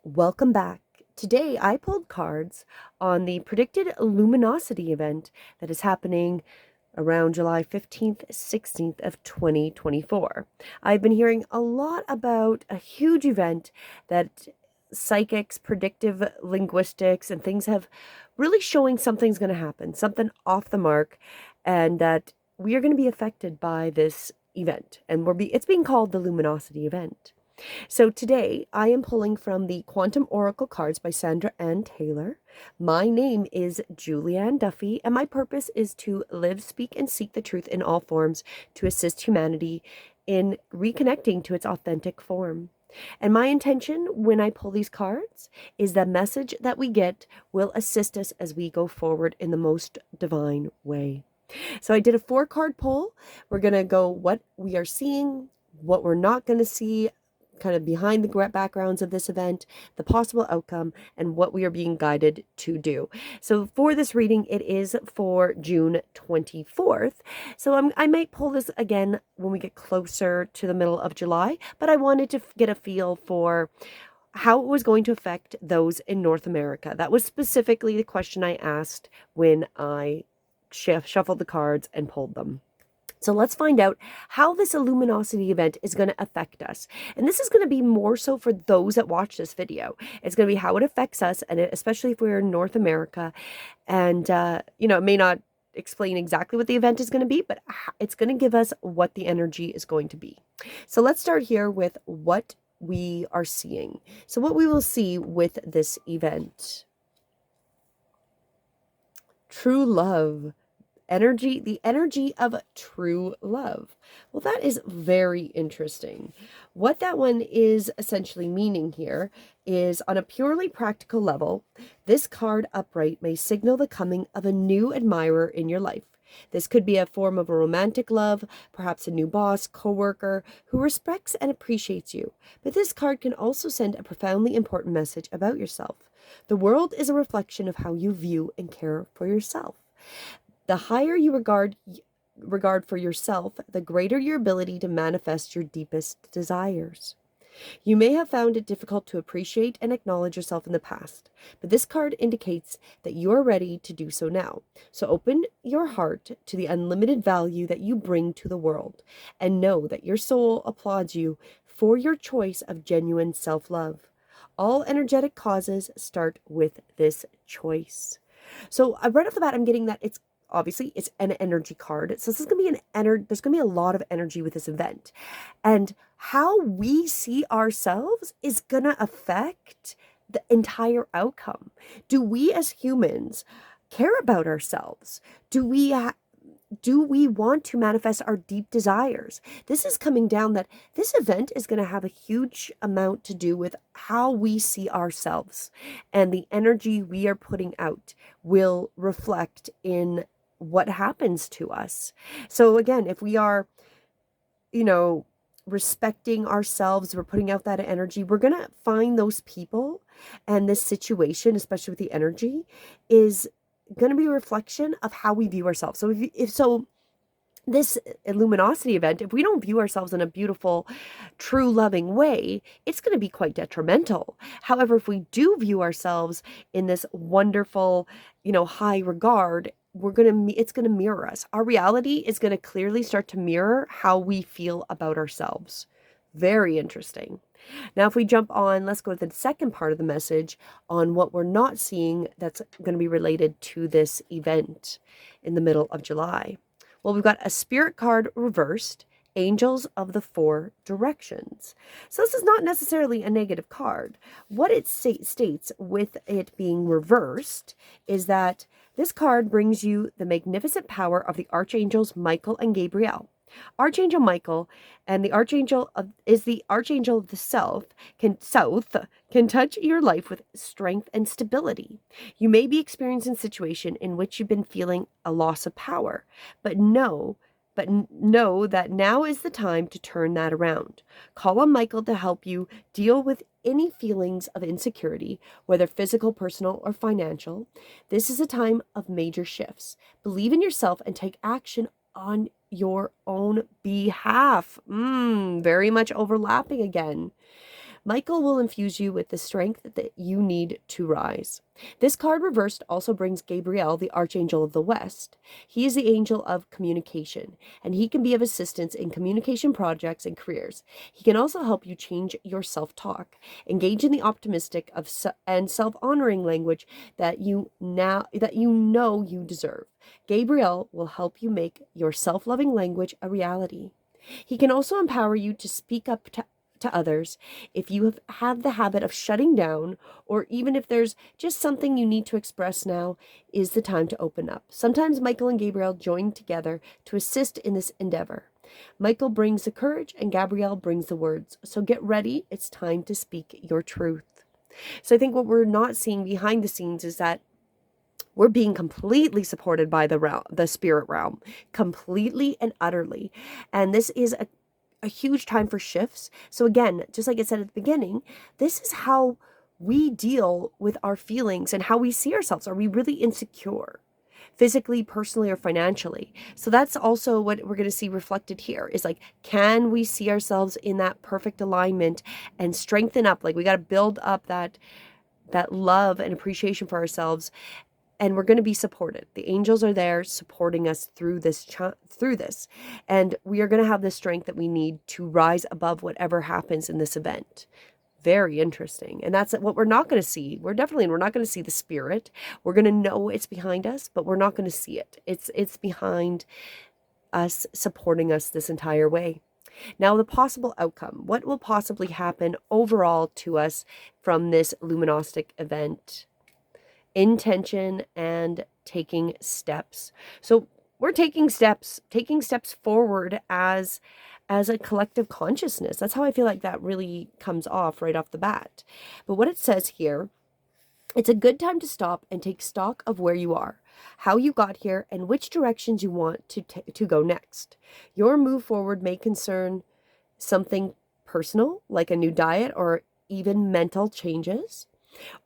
Welcome back. Today I pulled cards on the predicted Luminosity event that is happening around July 15th, 16th of 2024. I've been hearing a lot about a huge event that psychics, predictive linguistics, and things have really showing something's going to happen, something off the mark, and that we are going to be affected by this event. And it's being called the Luminosity event. So today I am pulling from the Quantum Oracle cards by Sandra Ann Taylor. My name is Julianne Duffy, and my purpose is to live, speak, and seek the truth in all forms to assist humanity in reconnecting to its authentic form. And my intention when I pull these cards is the message that we get will assist us as we go forward in the most divine way. So I did a 4-card pull. We're going to go what we are seeing, what we're not going to see, kind of behind the backgrounds of this event, the possible outcome, and what we are being guided to do. So for this reading, it is for June 24th. So I might pull this again when we get closer to the middle of July, but I wanted to get a feel for how it was going to affect those in North America. That was specifically the question I asked when I shuffled the cards and pulled them. So let's find out how this Luminosity event is going to affect us. And this is going to be more so for those that watch this video. It's going to be how it affects us, and especially if we're in North America. And, it may not explain exactly what the event is going to be, but it's going to give us what the energy is going to be. So let's start here with what we are seeing. So what we will see with this event. True love. The energy of true love. Well, that is very interesting. What that one is essentially meaning here is, on a purely practical level, this card upright may signal the coming of a new admirer in your life. This could be a form of a romantic love, perhaps a new boss, coworker who respects and appreciates you. But this card can also send a profoundly important message about yourself. The world is a reflection of how you view and care for yourself. The higher you regard for yourself, the greater your ability to manifest your deepest desires. You may have found it difficult to appreciate and acknowledge yourself in the past, but this card indicates that you are ready to do so now. So open your heart to the unlimited value that you bring to the world, and know that your soul applauds you for your choice of genuine self-love. All energetic causes start with this choice. So right off the bat, I'm getting that it's an energy card. So this is going to be there's going to be a lot of energy with this event. And how we see ourselves is going to affect the entire outcome. Do we as humans care about ourselves? Do we want to manifest our deep desires? This is coming down that this event is going to have a huge amount to do with how we see ourselves, and the energy we are putting out will reflect in what happens to us. So again, if we are, respecting ourselves, we're putting out that energy, we're going to find those people, and this situation, especially with the energy, is going to be a reflection of how we view ourselves. So if this Luminosity event, if we don't view ourselves in a beautiful, true, loving way, it's going to be quite detrimental. However, if we do view ourselves in this wonderful, high regard, it's going to mirror us. Our reality is going to clearly start to mirror how we feel about ourselves. Very interesting. Now, if we jump on, let's go to the second part of the message on what we're not seeing that's going to be related to this event in the middle of July. Well, we've got a spirit card reversed, angels of the 4 directions. So this is not necessarily a negative card. What it states with it being reversed is that this card brings you the magnificent power of the archangels Michael and Gabriel. Archangel Michael and the archangel is the archangel of the south can touch your life with strength and stability. You may be experiencing a situation in which you've been feeling a loss of power, but know that now is the time to turn that around. Call on Michael to help you deal with any feelings of insecurity, whether physical, personal, or financial. This is a time of major shifts. Believe in yourself and take action on your own behalf. Very much overlapping again. Michael will infuse you with the strength that you need to rise. This card reversed also brings Gabriel, the Archangel of the West. He is the angel of communication, and he can be of assistance in communication projects and careers. He can also help you change your self-talk, engage in the optimistic and self-honoring language that you know you deserve. Gabriel will help you make your self-loving language a reality. He can also empower you to speak up to others if you have had the habit of shutting down, or even if there's just something you need to express. Now is the time to open up. Sometimes Michael and Gabriel join together to assist in this endeavor. Michael brings the courage and Gabrielle brings the words. So get ready. It's time to speak your truth. So I think what we're not seeing behind the scenes is that we're being completely supported by the spirit realm, completely and utterly. And this is a huge time for shifts. So again, just like I said at the beginning, this is how we deal with our feelings and how we see ourselves. Are we really insecure? Physically, personally, or financially? So that's also what we're going to see reflected here is like, can we see ourselves in that perfect alignment and strengthen up? Like we got to build up that love and appreciation for ourselves. And we're going to be supported. The angels are there supporting us through this. And we are going to have the strength that we need to rise above whatever happens in this event. Very interesting. And that's what we're not going to see. We're not going to see the spirit. We're going to know it's behind us, but we're not going to see it. It's behind us, supporting us this entire way. Now, the possible outcome. What will possibly happen overall to us from this luminostic event? Intention and taking steps. So we're taking steps forward as a collective consciousness. That's how I feel like that really comes off right off the bat. But what it says here, it's a good time to stop and take stock of where you are, how you got here, and which directions you want to go next. Your move forward may concern something personal, like a new diet or even mental changes.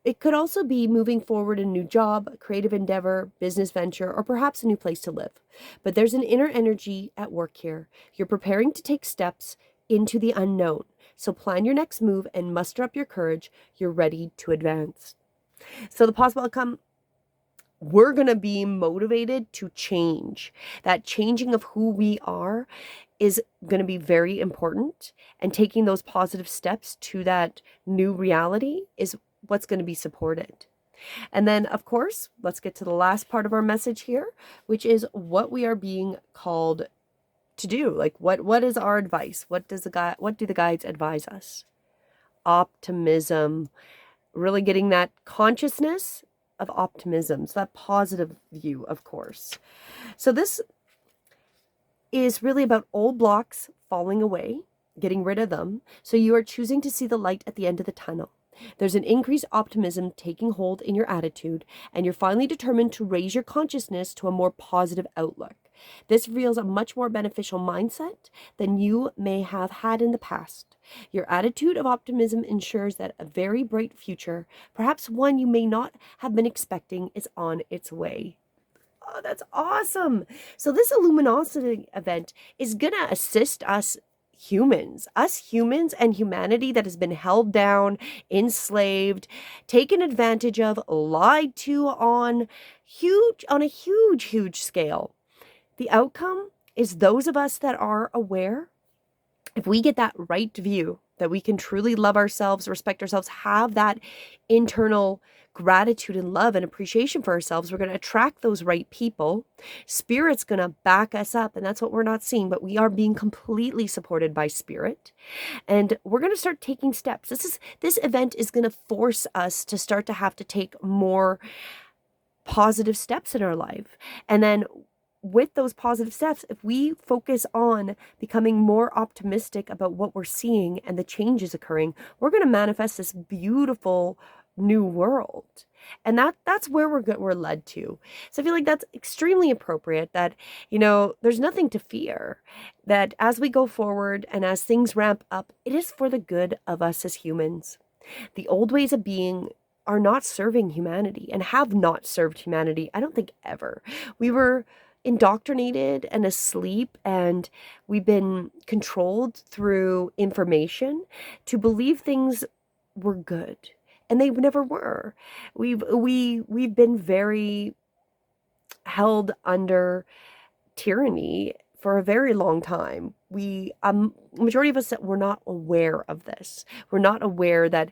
It could also be moving forward a new job, creative endeavor, business venture, or perhaps a new place to live. But there's an inner energy at work here. You're preparing to take steps into the unknown. So plan your next move and muster up your courage. You're ready to advance. So the possible outcome, we're going to be motivated to change. That changing of who we are is going to be very important. And taking those positive steps to that new reality is what's going to be supported. And then, of course, let's get to the last part of our message here, which is what we are being called to do. Like, what is our advice? What do the guides advise us? Optimism, really getting that consciousness of optimism, so that positive view, of course. So this is really about old blocks falling away, getting rid of them. So you are choosing to see the light at the end of the tunnel. There's an increased optimism taking hold in your attitude, and you're finally determined to raise your consciousness to a more positive outlook. This reveals a much more beneficial mindset than you may have had in the past. Your attitude of optimism ensures that a very bright future, perhaps one you may not have been expecting, is on its way. Oh, that's awesome. So this Luminosity event is going to assist us humans and humanity that has been held down, enslaved, taken advantage of, lied to on a huge scale. The outcome is those of us that are aware, if we get that right view, that we can truly love ourselves, respect ourselves, have that internal gratitude and love and appreciation for ourselves, we're going to attract those right people. Spirit's going to back us up, and that's what we're not seeing, but we are being completely supported by spirit. And we're going to start taking steps. This event is going to force us to start to have to take more positive steps in our life. And then with those positive steps, if we focus on becoming more optimistic about what we're seeing and the changes occurring, we're going to manifest this beautiful new world. And that's where we're led to. So I feel like that's extremely appropriate, that, there's nothing to fear, that as we go forward and as things ramp up, it is for the good of us as humans. The old ways of being are not serving humanity and have not served humanity, I don't think, ever. We were indoctrinated and asleep, and we've been controlled through information to believe things were good, and they never were. We've been very held under tyranny for a very long time. Majority of us that were not aware of this. We're not aware that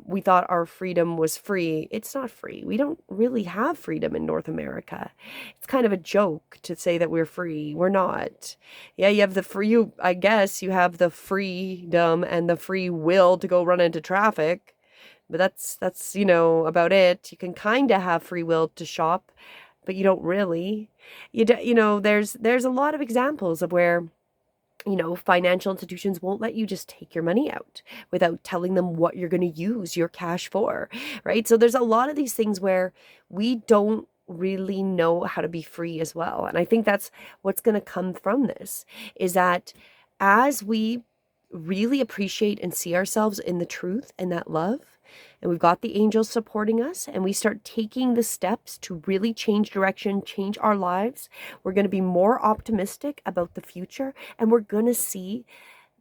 we thought our freedom was free. It's not free. We don't really have freedom in North America. It's kind of a joke to say that we're free. We're not. Yeah, you have the free, I guess you have the freedom and the free will to go run into traffic. But that's about it. You can kind of have free will to shop, but you don't really. There's a lot of examples of where financial institutions won't let you just take your money out without telling them what you're going to use your cash for, right? So there's a lot of these things where we don't really know how to be free as well. And I think that's what's going to come from this, is that as we really appreciate and see ourselves in the truth and that love, and we've got the angels supporting us, and we start taking the steps to really change direction, change our lives, we're going to be more optimistic about the future, and we're going to see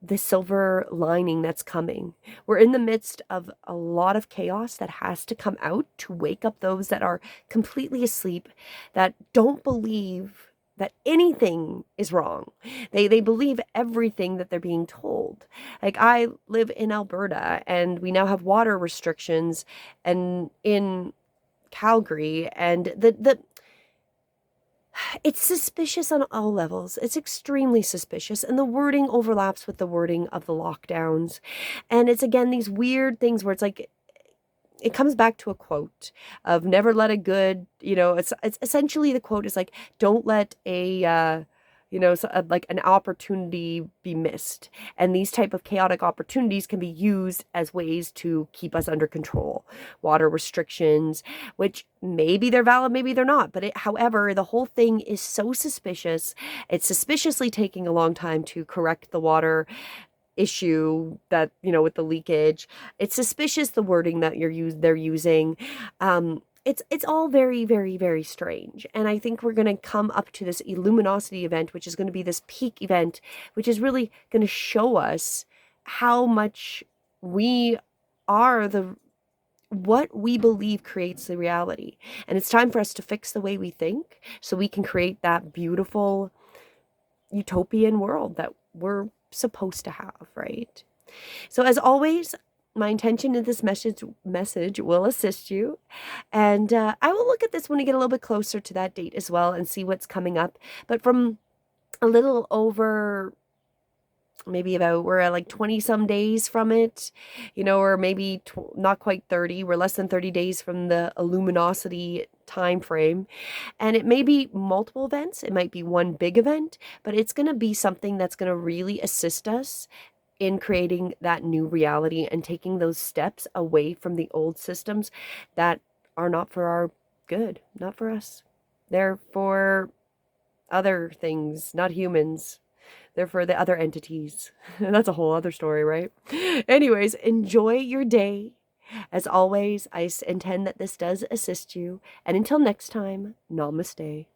the silver lining that's coming. We're in the midst of a lot of chaos that has to come out to wake up those that are completely asleep, that don't believe that anything is wrong. They believe everything that they're being told. Like, I live in Alberta, and we now have water restrictions, and in Calgary, and it's suspicious on all levels. It's extremely suspicious, and the wording overlaps with the wording of the lockdowns. And it's, again, these weird things where it's like, it comes back to a quote of never let a good, it's essentially, the quote is like, don't let like an opportunity be missed. And these type of chaotic opportunities can be used as ways to keep us under control. Water restrictions, which maybe they're valid, maybe they're not. But however, the whole thing is so suspicious. It's suspiciously taking a long time to correct the water issue that, with the leakage. It's suspicious, the wording that they're using. It's all very, very, very strange. And I think we're going to come up to this Luminosity event, which is going to be this peak event, which is really going to show us how much we are what we believe creates the reality. And it's time for us to fix the way we think so we can create that beautiful utopian world that we're supposed to have, right? So as always, my intention in this message will assist you, and I will look at this when we get a little bit closer to that date as well and see what's coming up. But from a little over, we're at like 20 some days from it, or maybe not quite 30. We're less than 30 days from the Luminosity time frame. And it may be multiple events. It might be one big event, but it's going to be something that's going to really assist us in creating that new reality and taking those steps away from the old systems that are not for our good, not for us. They're for other things, not humans. They're for the other entities. That's a whole other story, right? Anyways, enjoy your day. As always, I intend that this does assist you. And until next time, namaste.